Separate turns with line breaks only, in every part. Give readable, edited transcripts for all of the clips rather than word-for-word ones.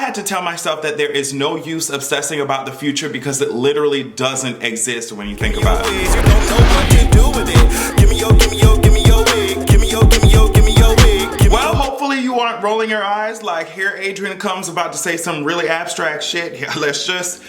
had to tell myself that there is no use obsessing about the future because it literally doesn't exist when you think about it. Well, hopefully you aren't rolling your eyes like here Adrian comes about to say some really abstract shit. Yeah, let's just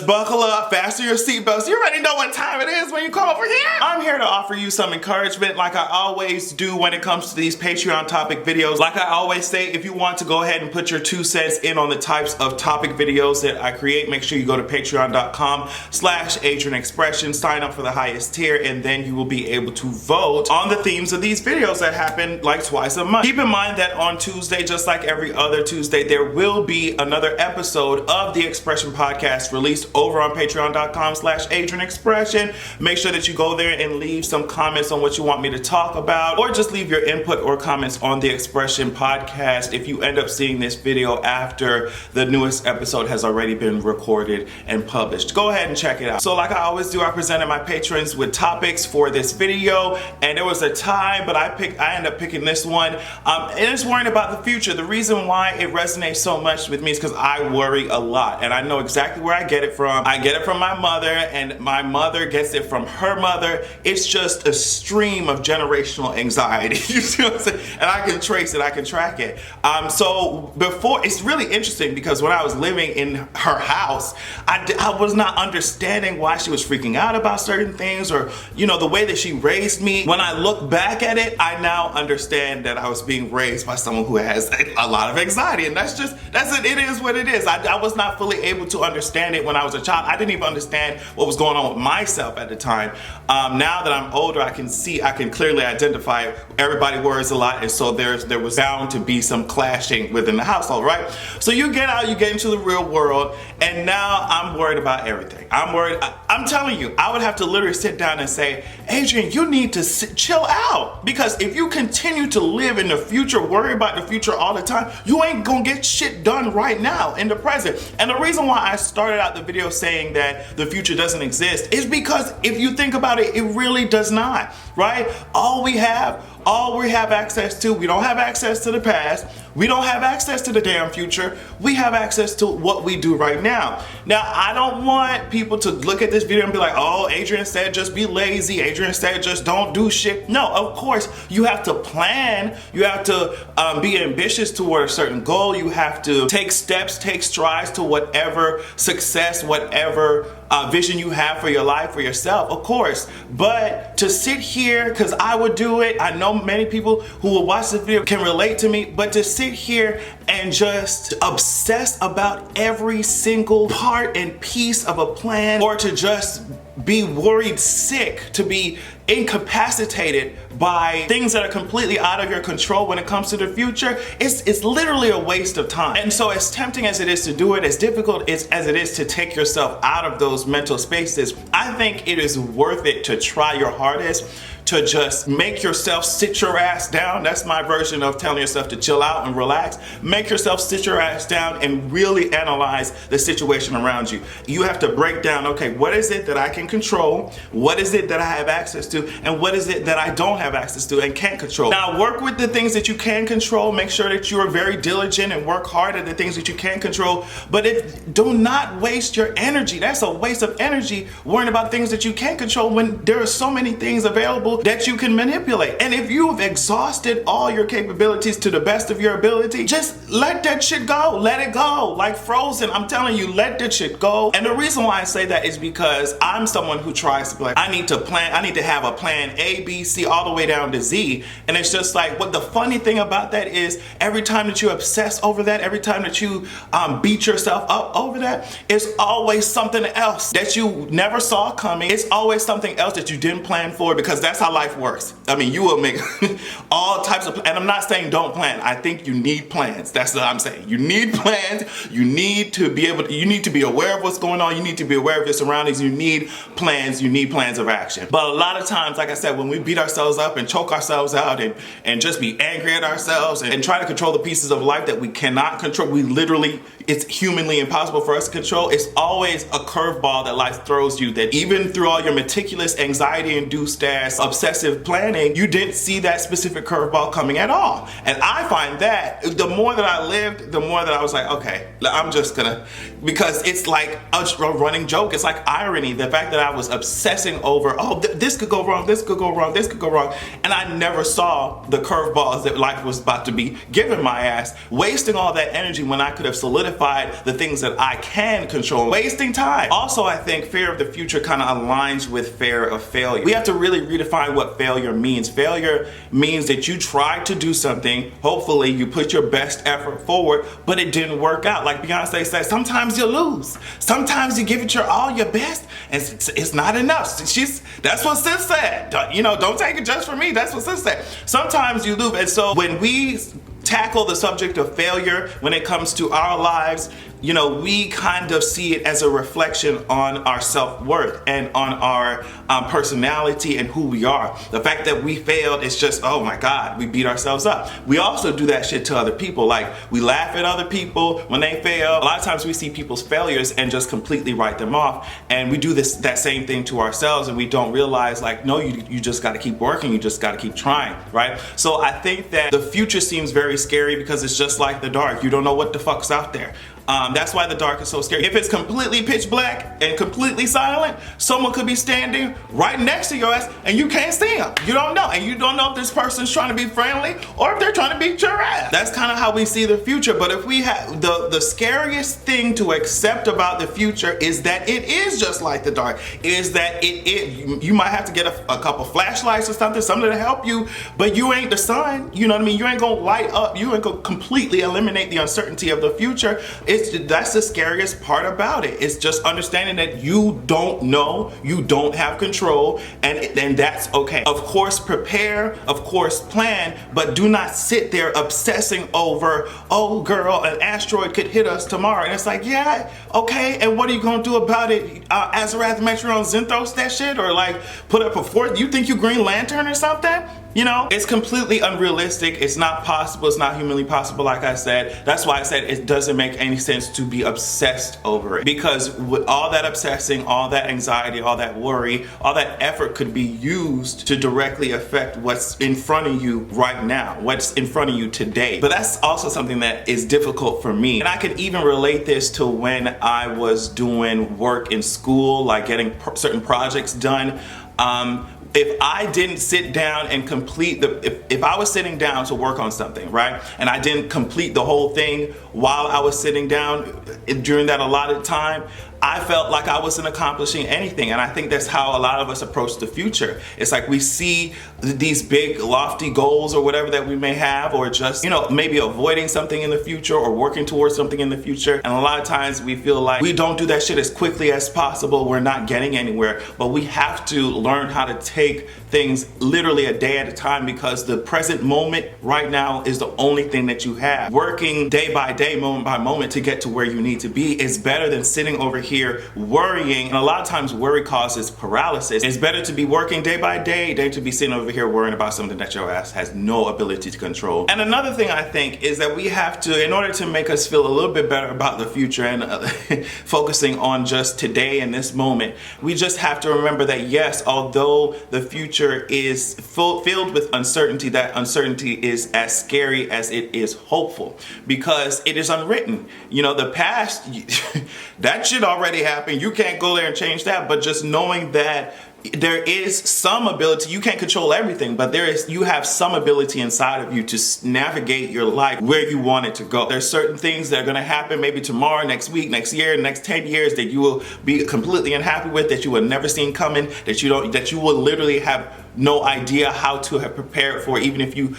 buckle up, fasten your seatbelts. You already know what time it is when you come over here. I'm here to offer you some encouragement like I always do when it comes to these Patreon topic videos. Like I always say, if you want to go ahead and put your 2 cents in on the types of topic videos that I create, make sure you go to patreon.com/AdrianExpression, sign up for the highest tier, and then you will be able to vote on the themes of these videos that happen like twice a month. Keep in mind that on Tuesday, just like every other Tuesday, there will be another episode of the Expression Podcast released over on patreon.com/AdrianExpression. Make sure that you go there and leave some comments on what you want me to talk about, or just leave your input or comments on the Expression Podcast if you end up seeing this video after the newest episode has already been recorded and published. Go ahead and check it out. So like I always do, I presented my patrons with topics for this video, and there was a tie, but I ended up picking this one. And it's worrying about the future. The reason why it resonates so much with me is because I worry a lot, and I know exactly where I get it from. I get it from my mother, and my mother gets it from her mother. It's just a stream of generational anxiety. You see what I'm saying? And I can trace it, I can track it. So before, it's really interesting because when I was living in her house, I was not understanding why she was freaking out about certain things, or the way that she raised me. When I look back at it, I now understand that I was being raised by someone who has a lot of anxiety, and that's it. It is what it is. I was not fully able to understand it when I was a child. I didn't even understand what was going on with myself at the time. Now that I'm older, I can clearly identify everybody worries a lot, and so there was bound to be some clashing within the household, right? So you get out, you get into the real world, and now I'm worried about everything. I'm worried. I'm telling you, I would have to literally sit down and say, Adrian, you need to chill out, because if you continue to live in the future, worry about the future all the time, you ain't gonna get shit done right now in the present. And the reason why I started out the video saying that the future doesn't exist is because if you think about it, it really does not, right? All we have access to, we don't have access to the past, we don't have access to the damn future, we have access to what we do right now. Now, I don't want people to look at this video and be like, oh, Adrian said just be lazy, Adrian said just don't do shit. No, of course, you have to plan, you have to be ambitious toward a certain goal, you have to take steps, take strides to whatever success, whatever vision you have for your life, for yourself, of course. But to sit here, because I would do it, I know many people who will watch this video can relate to me, but to sit here and just obsess about every single part and piece of a plan, or to just be worried sick, to be incapacitated by things that are completely out of your control when it comes to the future, it's literally a waste of time. And so as tempting as it is to do it, as difficult as it is to take yourself out of those mental spaces, I think it is worth it to try your hardest to just make yourself sit your ass down. That's my version of telling yourself to chill out and relax. Make yourself sit your ass down and really analyze the situation around you. You have to break down, okay, what is it that I can control? What is it that I have access to? And what is it that I don't have access to and can't control? Now, work with the things that you can control. Make sure that you are very diligent and work hard at the things that you can control. But do not waste your energy. That's a waste of energy worrying about things that you can't control when there are so many things available that you can manipulate. And if you have exhausted all your capabilities to the best of your ability, just let that shit go. Let it go. Like Frozen, I'm telling you, let that shit go. And the reason why I say that is because I'm someone who tries to be like, I need to have a plan A, B, C, all the way down to Z. And it's just like, what the funny thing about that is every time that you obsess over that, every time that you beat yourself up over that, it's always something else that you never saw coming. It's always something else that you didn't plan for, because that's how life works. I mean, you will make all types of, and I'm not saying don't plan. I think you need plans. That's what I'm saying. You need plans. You need to be aware of what's going on. You need to be aware of your surroundings. You need plans. You need plans of action. But a lot of times, like I said, when we beat ourselves up and choke ourselves out and just be angry at ourselves and try to control the pieces of life that we cannot control, it's humanly impossible for us to control. It's always a curveball that life throws you, that even through all your meticulous anxiety-induced ass obsessive planning, you didn't see that specific curveball coming at all. And I find that the more that I lived, the more that I was like, okay, I'm just gonna, because it's like a running joke. It's like irony. The fact that I was obsessing over, oh, this could go wrong, this could go wrong, this could go wrong. And I never saw the curveballs that life was about to be giving my ass, wasting all that energy when I could have solidified the things that I can control, wasting time. Also, I think fear of the future kind of aligns with fear of failure. We have to really redefine what failure means. Failure means that you tried to do something, hopefully you put your best effort forward, but it didn't work out. Like Beyonce said, sometimes you lose. Sometimes you give it all your best, and it's not enough. That's what Sis said. Don't take it just from me. That's what Sis said. Sometimes you lose. And so when we tackle the subject of failure when it comes to our lives, we kind of see it as a reflection on our self-worth and on our personality and who we are. The fact that we failed is just, oh my God, we beat ourselves up. We also do that shit to other people. Like, we laugh at other people when they fail. A lot of times we see people's failures and just completely write them off. And we do that same thing to ourselves, and we don't realize, like, no, you just got to keep working. You just got to keep trying, right? So I think that the future seems very scary because it's just like the dark. You don't know what the fuck's out there. That's why the dark is so scary. If it's completely pitch black and completely silent, someone could be standing right next to your ass and you can't see them. You don't know. And you don't know if this person's trying to be friendly or if they're trying to beat your ass. That's kind of how we see the future. But if we have the scariest thing to accept about the future is that it is just like the dark, is that you might have to get a couple flashlights or something to help you, but you ain't the sun. You know what I mean? You ain't gonna light up. You ain't gonna completely eliminate the uncertainty of the future. That's the scariest part about it. It's just understanding that you don't know, you don't have control, and that's okay. Of course, prepare, of course, plan, but do not sit there obsessing over, oh girl, an asteroid could hit us tomorrow. And it's like, yeah, okay, and what are you gonna do about it? Azarath Metron Zinthos that shit? Or like put up a fort? You think you Green Lantern or something? It's completely unrealistic. It's not possible. It's not humanly possible, like I said. That's why I said it doesn't make any sense to be obsessed over it. Because with all that obsessing, all that anxiety, all that worry, all that effort could be used to directly affect what's in front of you right now, what's in front of you today. But that's also something that is difficult for me. And I could even relate this to when I was doing work in school, like getting certain projects done. If I didn't sit down and complete if I was sitting down to work on something, right, and I didn't complete the whole thing while I was sitting down during that allotted time, I felt like I wasn't accomplishing anything. And I think that's how a lot of us approach the future. It's like we see these big lofty goals or whatever that we may have, or just, maybe avoiding something in the future or working towards something in the future. And a lot of times we feel like we don't do that shit as quickly as possible. We're not getting anywhere, but we have to learn how to take things literally a day at a time, because the present moment right now is the only thing that you have. Working day by day, moment by moment to get to where you need to be is better than sitting over here worrying. And a lot of times worry causes paralysis. It's better to be working day by day than to be sitting over here worrying about something that your ass has no ability to control. And another thing I think is that we have to, in order to make us feel a little bit better about the future and focusing on just today and this moment, we just have to remember that yes, although the future is filled with uncertainty, that uncertainty is as scary as it is hopeful, because it is unwritten. The past, that shit already happened. You can't go there and change that, but just knowing that there is some ability, you can't control everything, but you have some ability inside of you to navigate your life where you want it to go. There's certain things that are going to happen maybe tomorrow, next week, next year, next 10 years that you will be completely unhappy with, that you would never seen coming, that you will literally have no idea how to have prepared for, even if you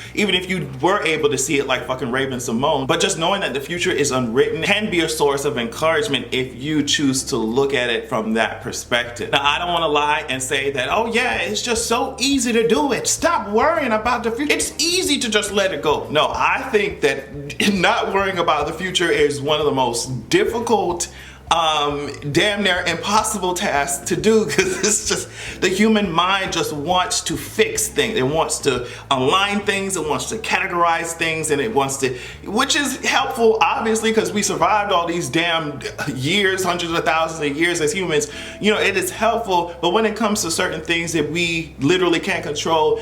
were able to see it, like fucking Raven Simone. But just knowing that the future is unwritten can be a source of encouragement if you choose to look at it from that perspective. Now, I don't want to lie and say that, oh yeah, it's just so easy to do it. Stop worrying about the future. It's easy to just let it go. No, I think that not worrying about the future is one of the most difficult damn near impossible task to do, because it's just the human mind just wants to fix things. It wants to align things, it wants to categorize things, and it wants to, which is helpful obviously because we survived all these damn years, hundreds of thousands of years as humans. You know, it is helpful, but when it comes to certain things that we literally can't control,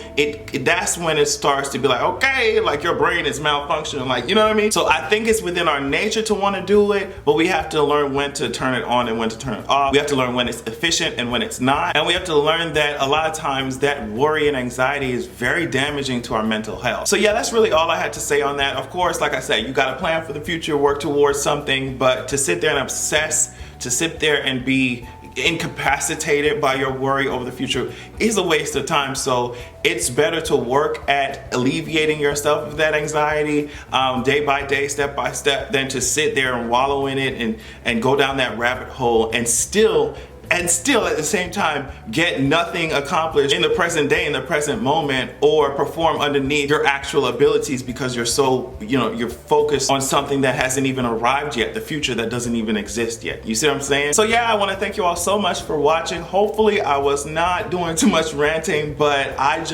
that's when it starts to be like, okay, like your brain is malfunctioning, like, you know what I mean? So I think it's within our nature to want to do it, but we have to learn when to turn it on and when to turn it off. We have to learn when it's efficient and when it's not. And we have to learn that a lot of times that worry and anxiety is very damaging to our mental health. So yeah, that's really all I had to say on that. Of course, like I said, you got to plan for the future, work towards something, but to sit there and obsess, to sit there and be incapacitated by your worry over the future is a waste of time. So it's better to work at alleviating yourself of that anxiety day by day, step by step, than to sit there and wallow in it and go down that rabbit hole and still at the same time get nothing accomplished in the present day, in the present moment, or perform underneath your actual abilities because you're so, you know, you're focused on something that hasn't even arrived yet, the future that doesn't even exist yet. You see what I'm saying? So yeah, I want to thank you all so much for watching. Hopefully I was not doing too much ranting, but I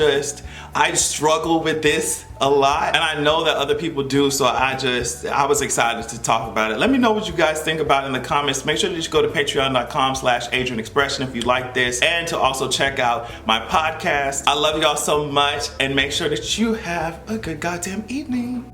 struggle with this a lot, and I know that other people do, so I was excited to talk about it. Let me know what you guys think about it in the comments. Make sure that you go to patreon.com/AdrianExpression if you like this, and to also check out my podcast. I love y'all so much, and make sure that you have a good goddamn evening.